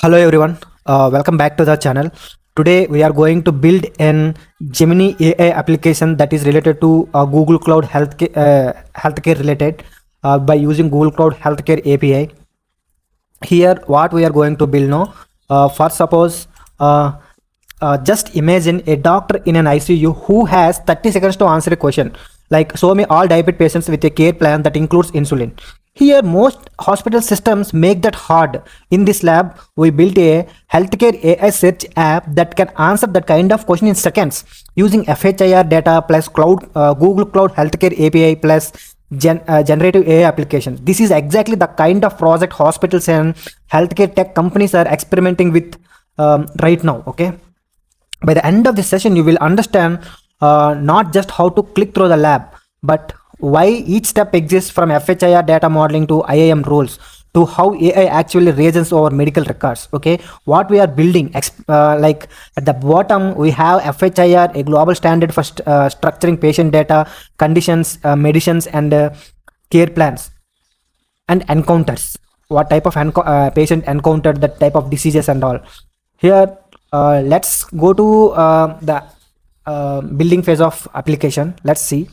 Hello everyone, welcome back to the channel. Today we are going to build an Gemini AI application that is related to Google Cloud healthcare related by using Google Cloud Healthcare API. Here what we are going to build now, first suppose uh, just imagine a doctor in an ICU who has 30 seconds to answer a question like show me all diabetic patients with a care plan that includes insulin. Here most hospital systems make that hard. In this lab we built a healthcare AI search app that can answer that kind of question in seconds using FHIR data plus Google Cloud Healthcare API plus generative AI applications. This is exactly the kind of project hospitals and healthcare tech companies are experimenting with right now. Okay, by the end of this session you will understand not just how to click through the lab, but why each step exists, from FHIR data modeling to IAM rules to how AI actually reasons over medical records. Okay, what we are building, like at the bottom we have FHIR, a global standard for structuring patient data, conditions, medicines, and care plans and encounters. What type of patient encountered, that type of diseases and all. Here let's go to the building phase of application. Let's see.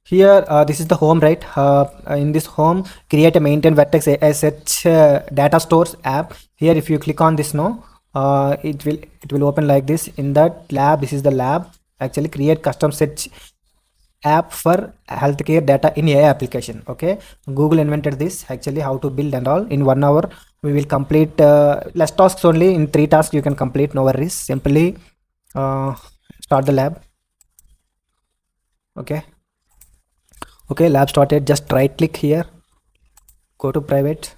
Here this is the home, right? In this home create a maintain vertex AI search data stores app. Here if you click on this now, it will open like this. In that lab, this is the lab. Actually create custom search app for healthcare data in AI application. Okay, Google invented this, actually how to build and all. In 1 hour we will complete less tasks, only in 3 tasks you can complete, no worries. Simply start the lab. Okay, lab started. Just right click here, go to private.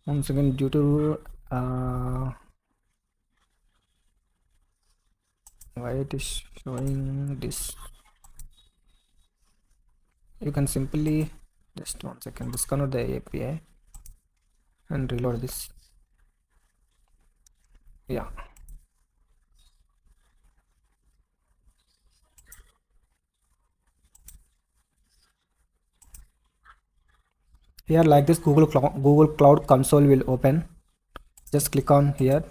Once again, due to why it is showing this, you can simply just 1 second disconnect the API and reload this. Yeah, here like this Google Cloud console will open. Just click on here,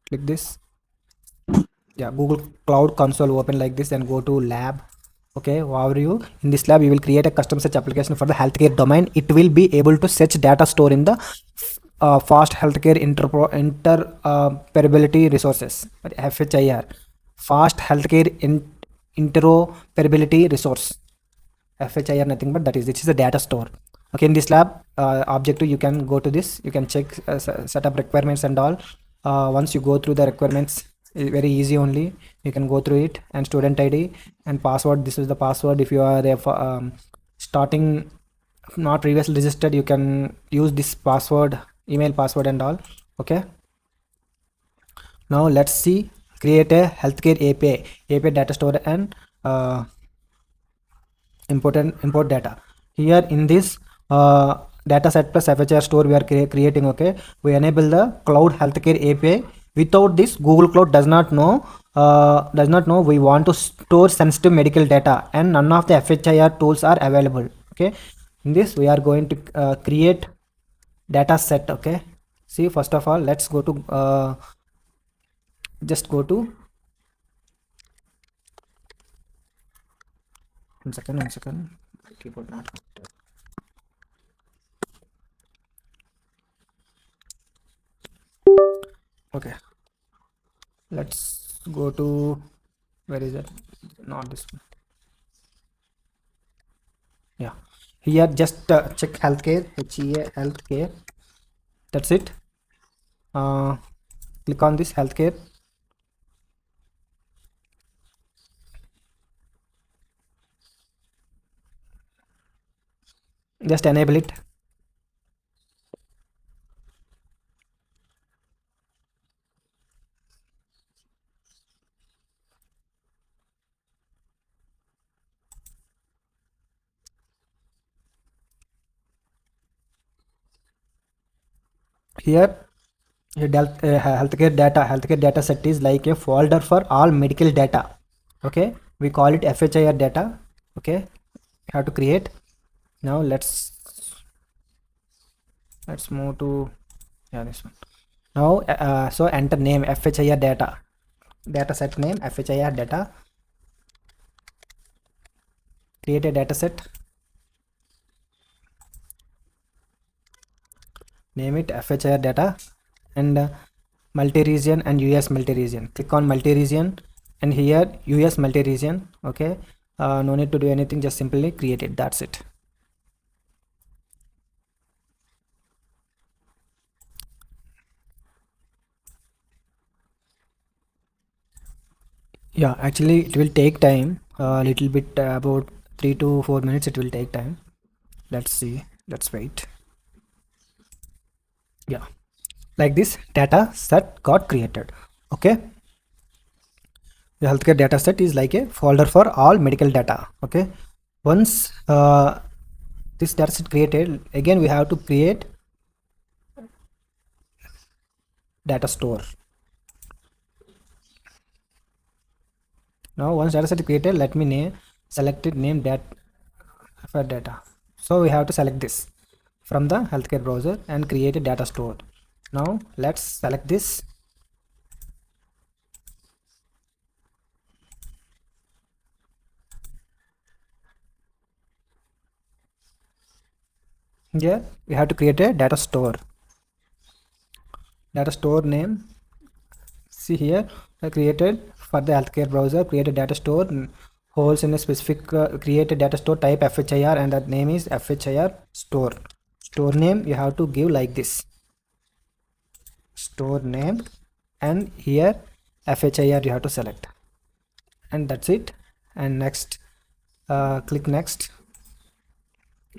click this. Yeah, Google Cloud console open like this, and go to lab. Okay, overview. In this lab you will create a custom search application for the healthcare domain. It will be able to search data store in the fast healthcare interoperability resources, FHIR, fast healthcare interoperability resource. FHIR nothing but that is, this is a data store. Okay, in this lab objective, you can go to this, you can check set up requirements and all. Once you go through the requirements, very easy only, you can go through it. And student ID and password, this is the password. If you are starting not previously registered, you can use this password, email password and all. Okay, now let's see. Create a healthcare API data store and import data. Here in this dataset plus FHIR store we are creating. Okay, we enable the cloud healthcare API. Without this, Google Cloud does not know we want to store sensitive medical data, and none of the FHIR tools are available. Okay, in this we are going to create data set. Okay, see, first of all let's go to just go to 1 second. Keyboard not. Okay, let's go to, where is it? Not this one. Yeah, here just check healthcare, HEA healthcare. That's it. uh, Click on this healthcare. Just enable it. Here healthcare data set is like a folder for all medical data. Okay, we call it FHIR data. Okay, have to create. Now let's move to this one. Now so enter name FHIR data set name FHIR data. Create a data set, name it FHIR data, and multi-region and US multi-region. Click on multi-region and here US multi-region. Okay, no need to do anything, just simply create it. That's it. Yeah, actually it will take time a little bit, about 3 to 4 minutes it will take time. Let's see, let's wait. Yeah, like this data set got created. Okay, the healthcare data set is like a folder for all medical data. Okay, once this data set created, again we have to create data store. Now once data set created, let me name selected name that for data. So we have to select this from the healthcare browser and create a data store. Now let's select this. Here we have to create a data store. Data store name, see here I created for the healthcare browser, create a data store, holds in a specific create a data store type FHIR and that name is FHIR store. Store name you have to give like this, store name, and here FHIR you have to select, and that's it. And next, click next.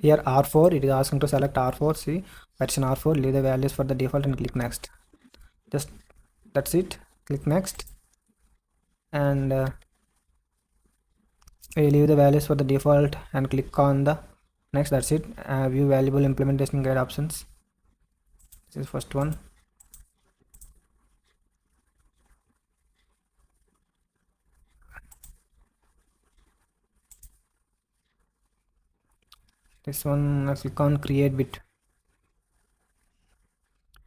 Here R4 it is asking to select R4. See, version R4, leave the values for the default and click next. Just that's it, click next, and we leave the values for the default and click on the next. That's it. View valuable implementation guide options, this is first one. This one, click on create bit,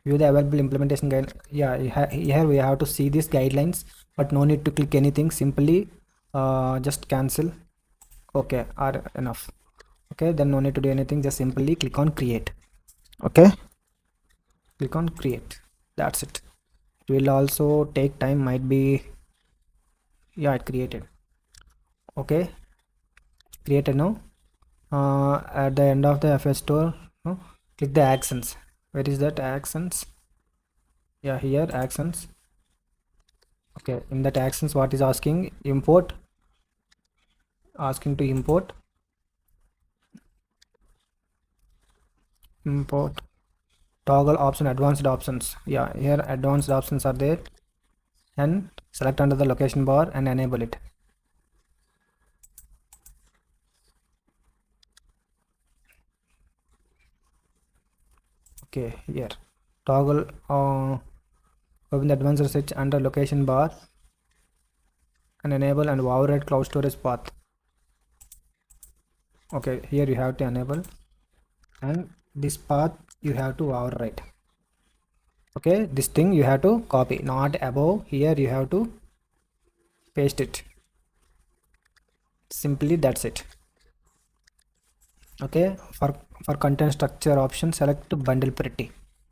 view the available implementation guide. Yeah, here we have to see these guidelines, but no need to click anything, simply just cancel. Okay, are enough. Okay, then no need to do anything, just simply click on create. Okay, click on create, that's it. It will also take time, might be. Yeah, it created. Okay, created. Now at the end of the FS store, click the actions. Where is that actions? Yeah, here actions. Okay, in that actions what is asking? Import, asking to import toggle option advanced options. Yeah, here advanced options are there, and select under the location bar and enable it. Okay, here toggle open the advanced search under location bar and enable and override cloud storage path. Okay, here you have to enable, and this path you have to override. Okay, this thing you have to copy, not above. Here you have to paste it, simply, that's it. Okay, for content structure option, select bundle pretty.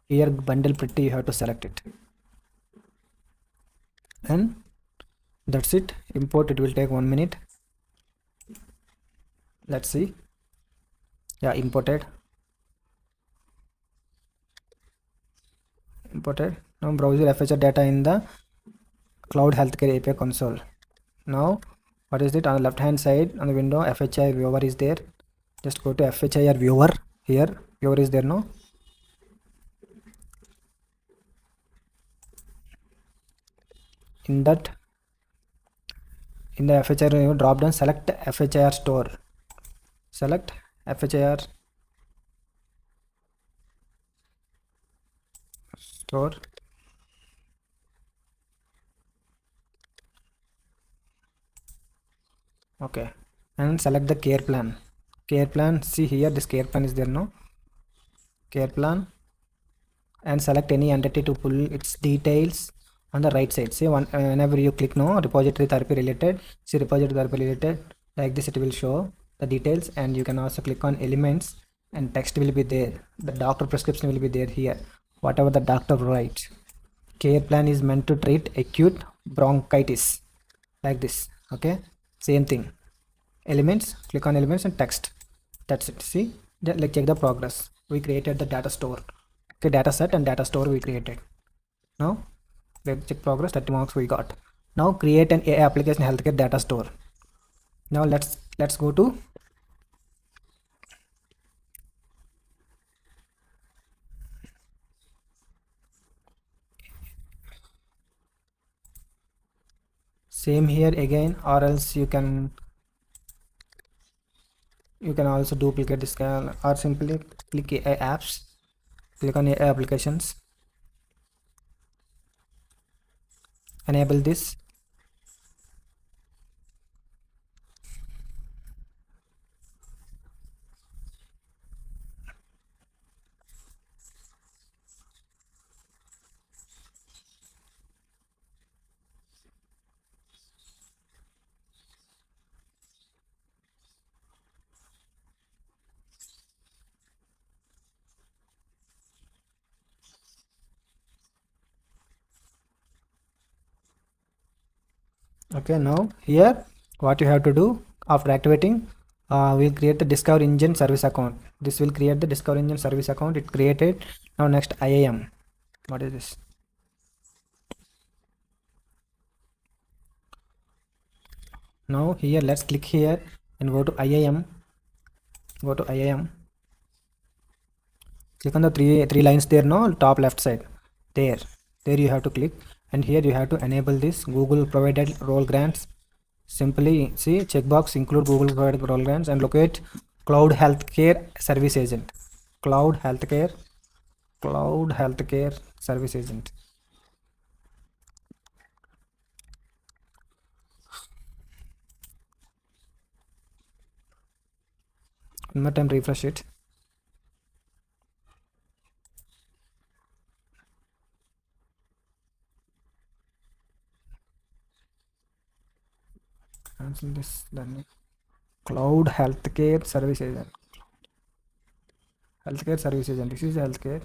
Here bundle pretty you have to select it, and that's it. Import, it will take 1 minute. Let's see. Yeah, imported. Now browser FHIR data in the cloud healthcare API console. Now what is it? On the left hand side on the window, FHIR viewer is there. Just go to FHIR viewer. Here viewer is there. No, in the FHIR drop down, select FHIR store, select FHIR store. Okay, and select the care plan. Care plan, see here this care plan is there, no? Care plan, and select any entity to pull its details on the right side. See, whenever you click no repository therapy related, see repository therapy related, like this it will show the details, and you can also click on elements and text will be there. The doctor prescription will be there here, whatever the doctor writes. Care plan is meant to treat acute bronchitis, like this. Okay, same thing. Elements, click on elements and text. That's it. See, like check the progress. We created the data store. Okay, data set and data store we created. Now let's check progress. 30 marks we got. Now create an AI application healthcare data store. Now let's go to same here again, or else you can also duplicate this guy, or simply click AI apps, click on AI applications, enable this. Okay, now here what you have to do after activating, we'll create the Discover Engine service account. This will create the Discover Engine service account. It created. Now next IAM. What is this? Now here let's click here and go to IAM. Go to IAM. Click on the three lines there, no, top left side. There you have to click, and here you have to enable this Google provided role grants. Simply see checkbox include Google provided role grants and locate Cloud Healthcare Service Agent. Cloud Healthcare Service Agent. One more time, refresh it. Cancel this. Then Cloud Healthcare Service Agent. Healthcare Service Agent. This is healthcare.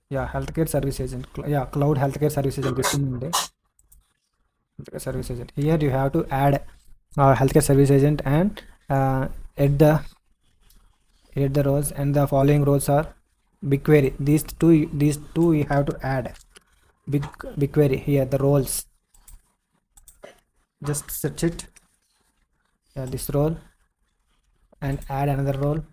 Yeah, Healthcare Service Agent. Yeah, Cloud Healthcare Service Agent. Healthcare Service Agent. Here you have to add Healthcare Service Agent and add the roles, and the following roles are BigQuery. These two you have to add. BigQuery here, the roles. Just search it. Yeah, this role and add another role.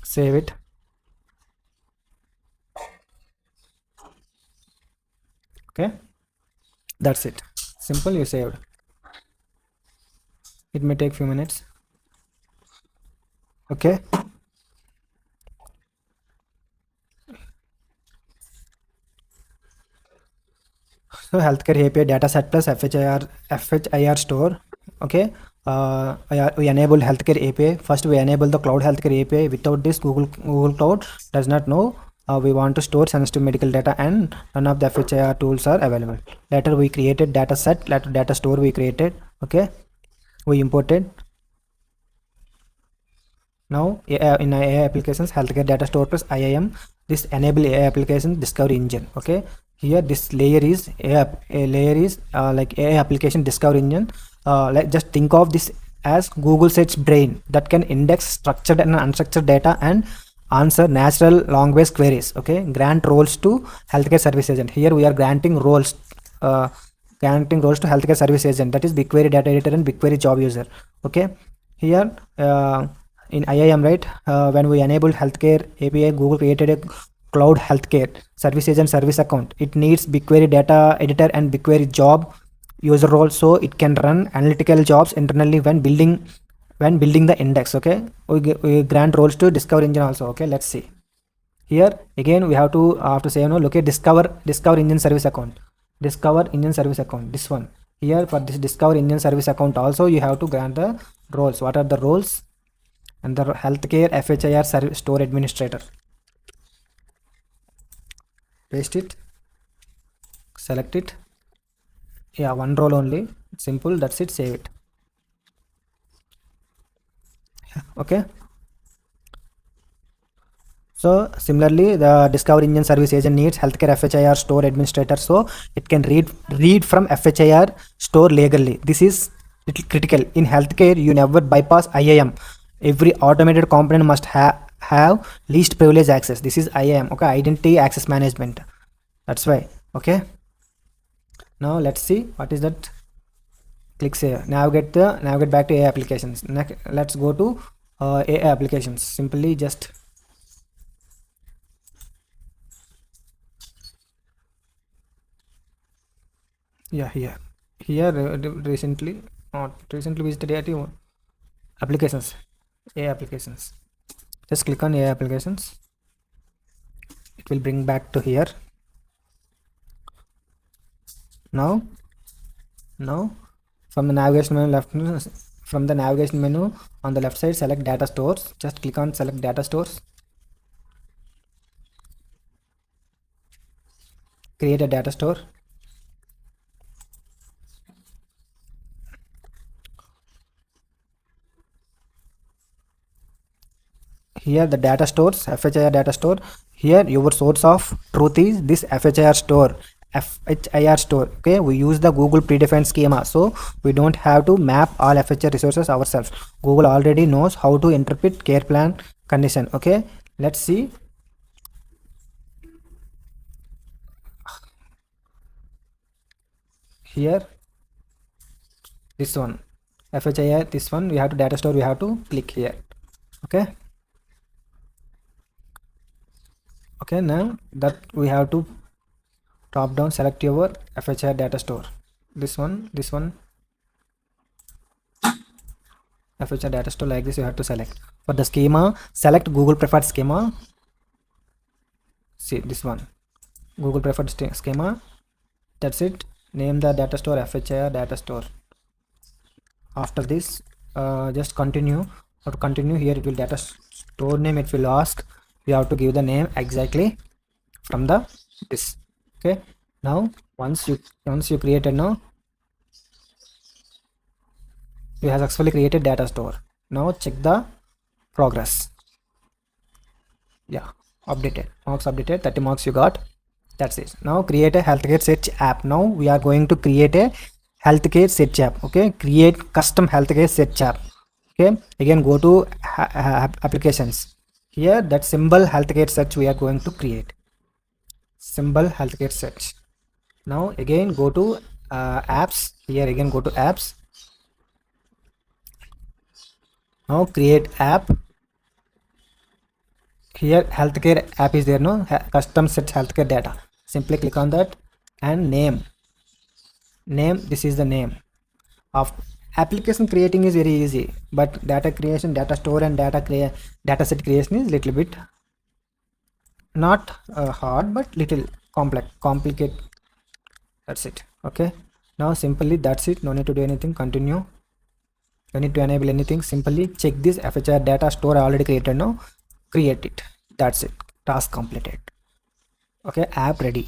Save it. Okay, that's it. Simple, you saved. It may take few minutes. Okay, so Healthcare API dataset plus FHIR store. Okay, we enable Healthcare API. First we enable the Cloud Healthcare API. Without this, Google Cloud does not know we want to store sensitive medical data, and none of the FHIR tools are available. Later we created dataset, later data store we created. Okay, we imported. Now in AI applications, healthcare data store plus IAM, this enable AI application discovery engine. Okay, here this layer is like AI application discovery engine. Just think of this as Google search brain that can index structured and unstructured data and answer natural language queries. Okay, grant roles to healthcare service agent. Here we are granting roles to healthcare service agent, that is BigQuery data editor and BigQuery job user. Okay, here in IAM, right, when we enabled Healthcare API, Google created a Cloud Healthcare Service Agent Service Account. It needs BigQuery data editor and BigQuery job user role, so it can run analytical jobs internally when building the index. Okay, we grant roles to Discover Engine also. Okay, let's see. Here again we have to say, look at Discover Engine Service Account. Discover Engine Service Account, this one. Here for this Discover Engine Service Account also you have to grant the roles. What are the roles? And the Healthcare FHIR Service Store Administrator. Paste it, select it. Yeah, one role only, simple, that's it. Save it. Okay, so similarly the Discover Engine Service Agent needs Healthcare FHIR Store Administrator, so it can read from FHIR store legally. This is little critical. In healthcare you never bypass IAM. Every automated component must have least privilege access. This is IAM. Okay, Identity Access Management, that's why. Okay, now let's see what is that. Click save. Navigate back to AI applications. Next, let's go to AI applications. Simply just here recently visited AI applications. AI applications. Just click on AI applications. It will bring back to here. Now from the navigation menu on the left side, select data stores. Just click on select data stores. Create a data store. Here the data stores, FHIR data store. Here your source of truth is this FHIR store. Okay, we use the Google predefined schema, so we don't have to map all FHIR resources ourselves. Google already knows how to interpret care plan condition. Okay, let's see. Here this one, FHIR, this one, we have to data store, we have to click here. Okay, now that we have to drop down, select your FHIR data store. This one FHIR data store, like this you have to select. For the schema, select Google preferred schema. See this one, Google preferred schema. That's it. Name the data store FHIR data store. After this just continue. Or to continue, here it will data store name, it will ask. You have to give the name exactly from the this. Okay, now once you created, now you have successfully created data store. Now check the progress. Yeah, updated, marks updated, 30 marks you got. That's it. Now create a healthcare search app. Now we are going to create a healthcare search app. Okay, create custom healthcare search app. Okay, again go to applications. Here that Cymbal healthcare search we are going to create. Cymbal healthcare search. Now again go to apps. Here again go to apps. Now create app. Here healthcare app is there, no? Custom search healthcare data. Simply click on that and name. This is the name of application. Creating is very easy, but data creation, data store and data set creation is little bit not hard, but little complicated. That's it. Okay, now simply that's it. No need to do anything. Continue. You need to enable anything. Simply check this FHIR data store already created. Now create it. That's it. Task completed. Okay, app ready.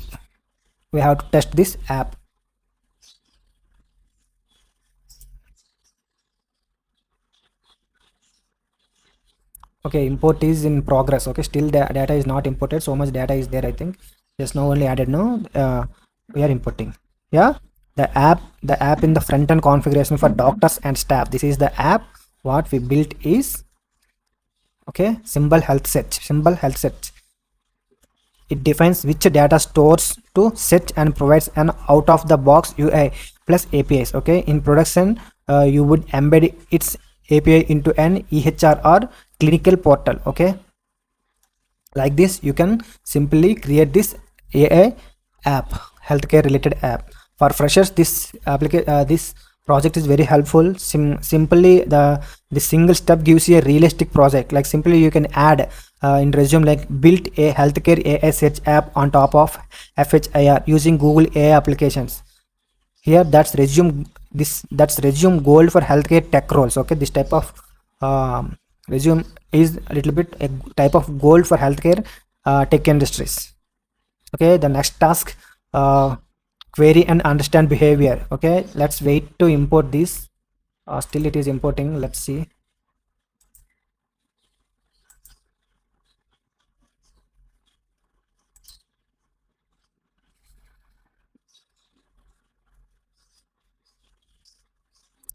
We have to test this app. Okay, import is in progress. Okay, still the data is not imported. So much data is there, I think. Just now only added. No, we are importing. Yeah, the app in the front end configuration for doctors and staff. This is the app what we built is, okay, Cymbal health search. It defines which data stores to search and provides an out of the box UI plus APIs. Okay, in production you would embed its API into an EHR or clinical portal. Okay, Like this, you can simply create this AI app, healthcare related app. For freshers, this project is very helpful. Simply the single step gives you a realistic project. Like simply you can add in resume like built a healthcare AI search app on top of FHIR using Google AI applications. Here that's resume gold for healthcare tech roles. Okay, this type of resume is a little bit a type of gold for healthcare tech industries. Okay, the next task, query and understand behavior. Okay, let's wait to import this. Still it is importing. Let's see.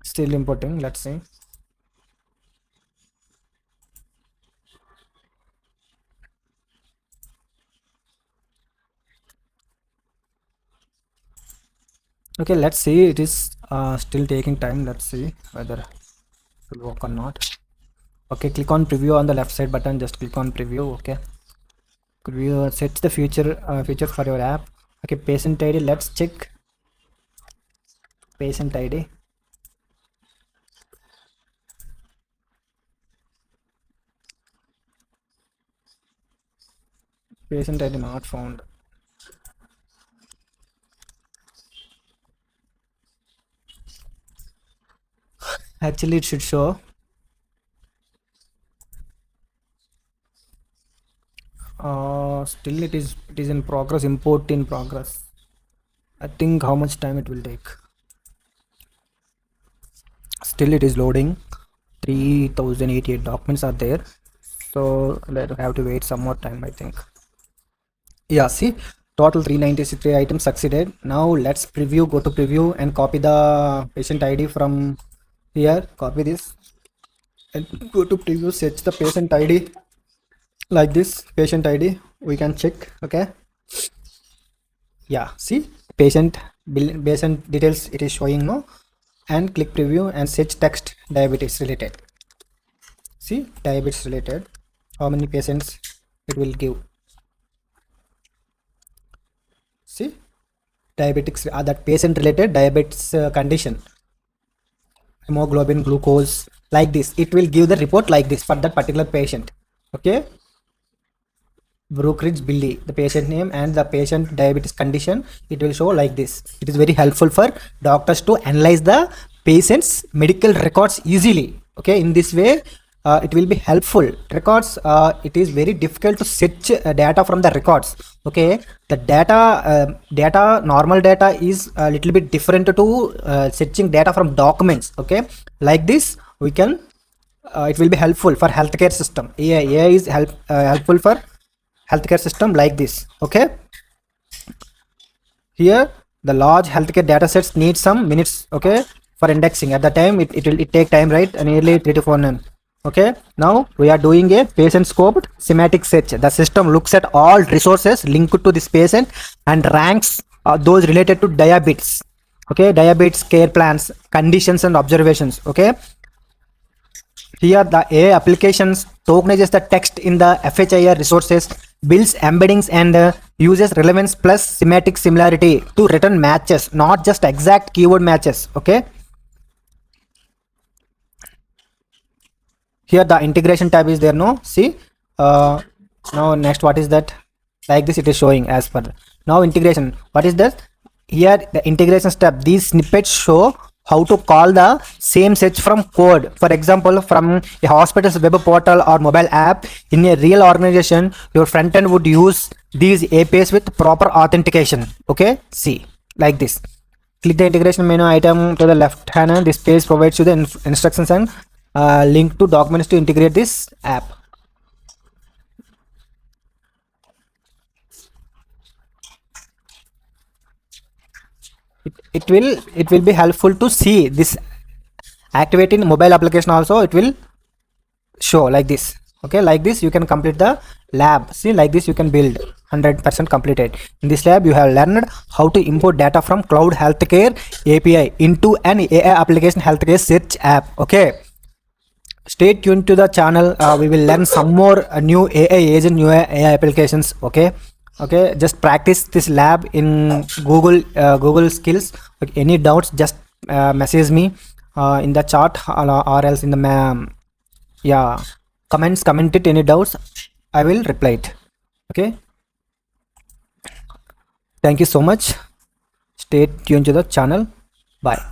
Still importing. Let's see. Okay, let's see. It is still taking time. Let's see whether it will work or not. Okay, click on preview on the left side button. Just click on preview. Okay, preview sets the feature for your app. Okay, patient ID. Let's check patient ID. Patient ID not found. Actually, it should show. Still it is in progress. Import in progress. I think how much time it will take. Still it is loading. 3088 documents are there, so let's have to wait some more time, I think. Yeah, see, total 393 items succeeded. Now let's preview. Go to preview and copy the patient ID from here. Copy this and go to preview. Search the patient ID like this. Patient ID we can check. Okay, yeah, see, patient details it is showing. No, and click preview and search text diabetes related. See, diabetes related, how many patients it will give. See, diabetics are that patient related diabetes condition, hemoglobin, glucose, like this. It will give the report like this for that particular patient. Okay, brokerage Billy, the patient name and the patient diabetes condition, it will show like this. It is very helpful for doctors to analyze the patient's medical records easily. Okay, in this way it will be helpful. Records, it is very difficult to search data from the records. Okay, the data normal data is a little bit different to searching data from documents. Okay, like this we can it will be helpful for healthcare system. AI is helpful for healthcare system like this. Okay, here the large healthcare data sets need some minutes. Okay, for indexing. At the time it will take time, right? Nearly 3 to 4 months. Okay, now we are doing a patient scoped semantic search. The system looks at all resources linked to this patient and ranks those related to diabetes. Okay, diabetes care plans, conditions and observations. Okay, here the AI applications tokenizes the text in the FHIR resources, builds embeddings and uses relevance plus semantic similarity to return matches, not just exact keyword matches. Okay, here the integration tab is there. No, see, now next what is that? Like this it is showing as per. Now integration, what is that? Here the integration step, these snippets show how to call the same search from code. For example, from a hospital's web portal or mobile app. In a real organization, your front end would use these APIs with proper authentication. Okay, see, like this. Click the integration menu item to the left hand, and this page provides you the instructions and link to documents to integrate this app. It will be helpful to see this activate in mobile application also. It will show like this. Okay, like this you can complete the lab. See, like this you can build 100% completed. In this lab you have learned how to import data from cloud healthcare API into an AI application healthcare search app. Okay, stay tuned to the channel. We will learn some more new AI agent, new AI applications. Okay, just practice this lab in Google skills. Okay, any doubts, just message me in the chat, or else in the yeah, comment it. Any doubts, I will reply it. Okay, thank you so much. Stay tuned to the channel. Bye.